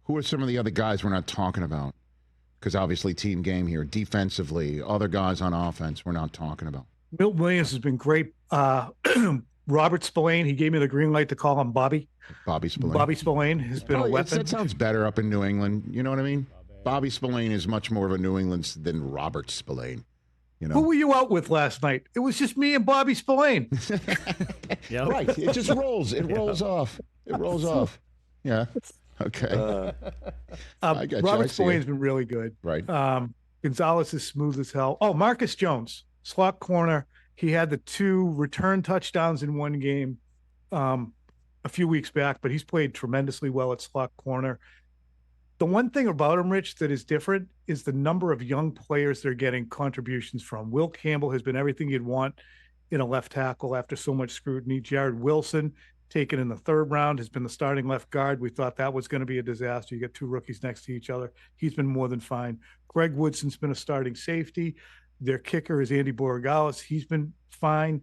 Who are some of the other guys we're not talking about? Because obviously team game here. Defensively, other guys on offense we're not talking about. Milt Williams has been great. Robert Spillane, he gave me the green light to call him Bobby. Bobby Spillane. Bobby Spillane has been a weapon. That sounds better up in New England. You know what I mean? Bobby Spillane is much more of a New England than Robert Spillane. You know? Who were you out with last night? It was just me and Bobby Spillane. Yeah, right. It just rolls. It rolls off. It rolls off. Yeah. Okay. Robert Spillane's been really good. Right. Gonzalez is smooth as hell. Oh, Marcus Jones, slot corner. He had the 2 return touchdowns in one game a few weeks back, but he's played tremendously well at slot corner. The one thing about him, Rich, that is different is the number of young players they're getting contributions from. Will Campbell has been everything you'd want in a left tackle after so much scrutiny. Jared Wilson, taken in the 3rd round, has been the starting left guard. We thought that was going to be a disaster. You get 2 rookies next to each other. He's been more than fine. Greg Woodson's been a starting safety. Their kicker is Andy Borregales. He's been fine.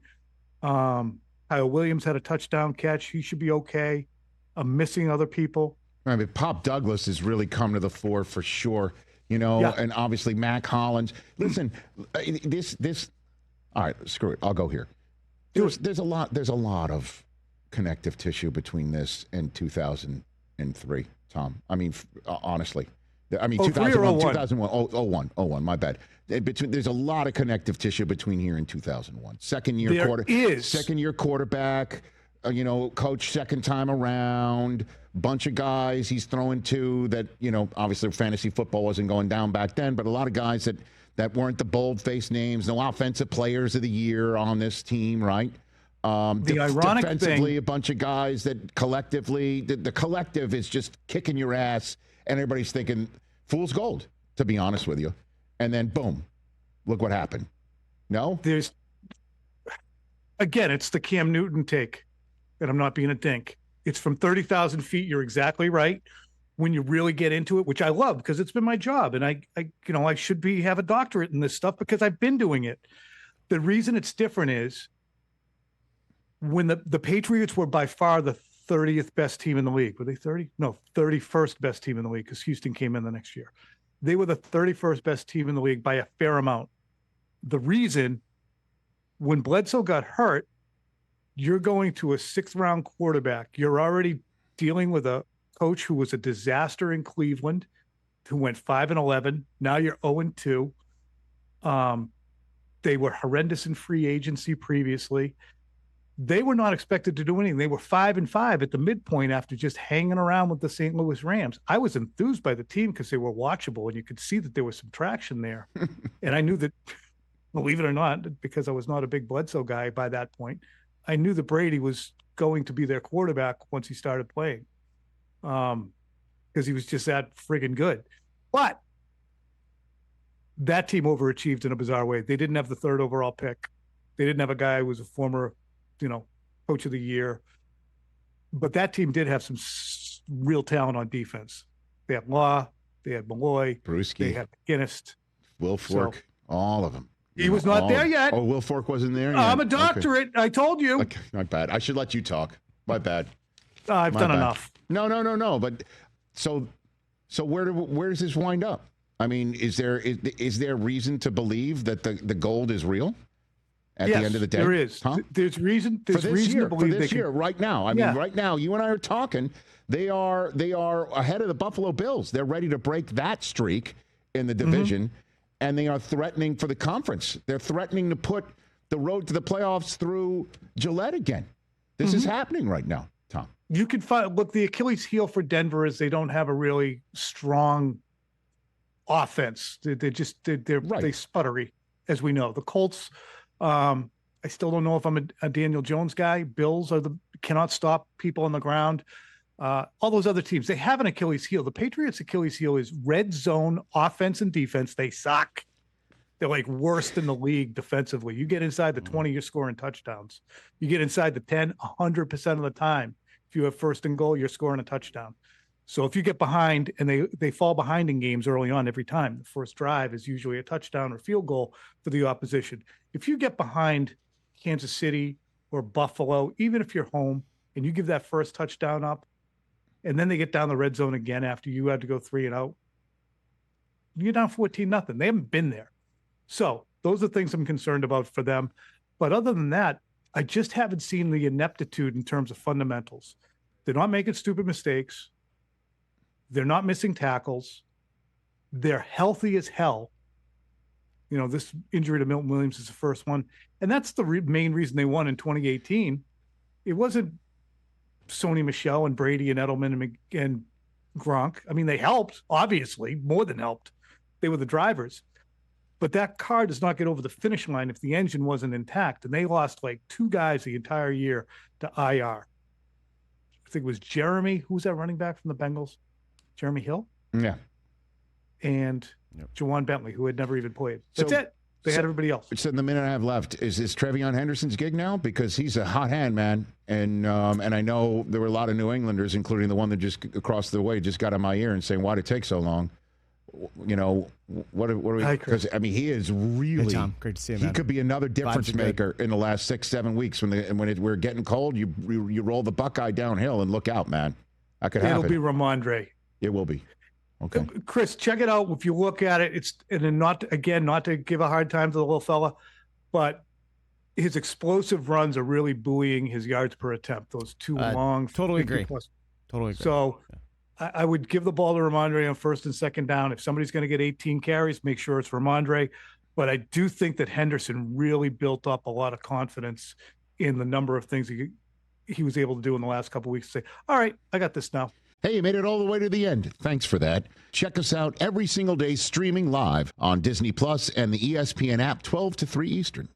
Kyle Williams had a touchdown catch. He should be okay. I'm missing other people. I mean, Pop Douglas has really come to the fore for sure, you know, and obviously Mac Hollins. Listen, this. All right, screw it. I'll go here. There's a lot of connective tissue between this and 2003, Tom. I mean, honestly. I mean, 2001, my bad. There's a lot of connective tissue between here and 2001. Second year quarterback, coach second time around, bunch of guys he's throwing to that, obviously fantasy football wasn't going down back then, but a lot of guys that weren't the bold-faced names, no offensive players of the year on this team, right? The ironic defensively, thing, a bunch of guys that collectively, the collective is just kicking your ass, and everybody's thinking, fool's gold, to be honest with you. And then, boom, look what happened. No? Again, it's the Cam Newton take, and I'm not being a dink. It's from 30,000 feet. You're exactly right. When you really get into it, which I love because it's been my job, and I should have a doctorate in this stuff because I've been doing it. The reason it's different is when the Patriots were by far the 30th best team in the league. Were they 30? No, 31st best team in the league because Houston came in the next year. They were the 31st best team in the league by a fair amount. The reason, when Bledsoe got hurt, you're going to a 6th-round quarterback. You're already dealing with a coach who was a disaster in Cleveland, who went 5-11. Now you're 0-2. They were horrendous in free agency previously. They were not expected to do anything. They were 5-5 at the midpoint after just hanging around with the St. Louis Rams. I was enthused by the team because they were watchable, and you could see that there was some traction there. And I knew that, believe it or not, because I was not a big Bledsoe guy by that point, I knew that Brady was going to be their quarterback once he started playing, because he was just that friggin' good. But that team overachieved in a bizarre way. They didn't have the 3rd overall pick. They didn't have a guy who was a former coach of the year. But that team did have some real talent on defense. They had Law, they had Malloy, Brewski, they had McGinnis, Will Fork, all of them. He was not there yet. Oh, Will Fork wasn't there yet? I'm a doctorate. Okay. I told you. Okay, my bad. I should let you talk. My bad. I've done enough. No. But so where does this wind up? I mean, is there reason to believe that the gold is real? At the end of the day, there is. Huh? There's reason. There's reason to believe for this year, right now. I mean, right now, you and I are talking. They are ahead of the Buffalo Bills. They're ready to break that streak in the division, and they are threatening for the conference. They're threatening to put the road to the playoffs through Gillette again. This is happening right now, Tom. You can look. The Achilles heel for Denver is they don't have a really strong offense. They're sputtery, as we know. The Colts. I still don't know if I'm a Daniel Jones guy. Bills cannot stop people on the ground. All those other teams, they have an Achilles heel. The Patriots' Achilles heel is red zone offense and defense. They suck. They're like worst in the league defensively. You get inside the 20, you're scoring touchdowns. You get inside the 10, 100% of the time. If you have 1st and goal, you're scoring a touchdown. So if you get behind, and they fall behind in games early on every time, the first drive is usually a touchdown or field goal for the opposition. If you get behind Kansas City or Buffalo, even if you're home, and you give that first touchdown up, and then they get down the red zone again after you had to go 3 and out. You're down 14-0. They haven't been there. So those are things I'm concerned about for them. But other than that, I just haven't seen the ineptitude in terms of fundamentals. They're not making stupid mistakes. They're not missing tackles. They're healthy as hell. This injury to Milton Williams is the first one. And that's the main reason they won in 2018. It wasn't Sony Michel and Brady and Edelman and Gronk. I mean, they helped, obviously, more than helped. They were the drivers. But that car does not get over the finish line if the engine wasn't intact. And they lost like 2 guys the entire year to IR. I think it was Jeremy. Who's that running back from the Bengals? Jeremy Hill? Yeah. And Jawan Bentley, who had never even played. That's it. They had everybody else. So in the minute I have left, is this Trevion Henderson's gig now? Because he's a hot hand, man. And I know there were a lot of New Englanders, including the one that just across the way just got in my ear and saying, why'd it take so long? What are we? Because he is really. Hey, Tom, great to see you, man. He could be another difference maker in the last 6-7 weeks when we're getting cold. You roll the Buckeye downhill and look out, man. That could happen. It'll be Ramondre. It will be. Okay, Chris, check it out. If you look at it, not to give a hard time to the little fella, but his explosive runs are really buoying his yards per attempt. Those 2 long. Totally agree. Totally agree. So. Yeah. I would give the ball to Ramondre on first and second down. If somebody's going to get 18 carries, make sure it's Ramondre. But I do think that Henderson really built up a lot of confidence in the number of things he was able to do in the last couple of weeks. Say, all right, I got this now. Hey, you made it all the way to the end. Thanks for that. Check us out every single day streaming live on Disney Plus and the ESPN app 12 to 3 Eastern.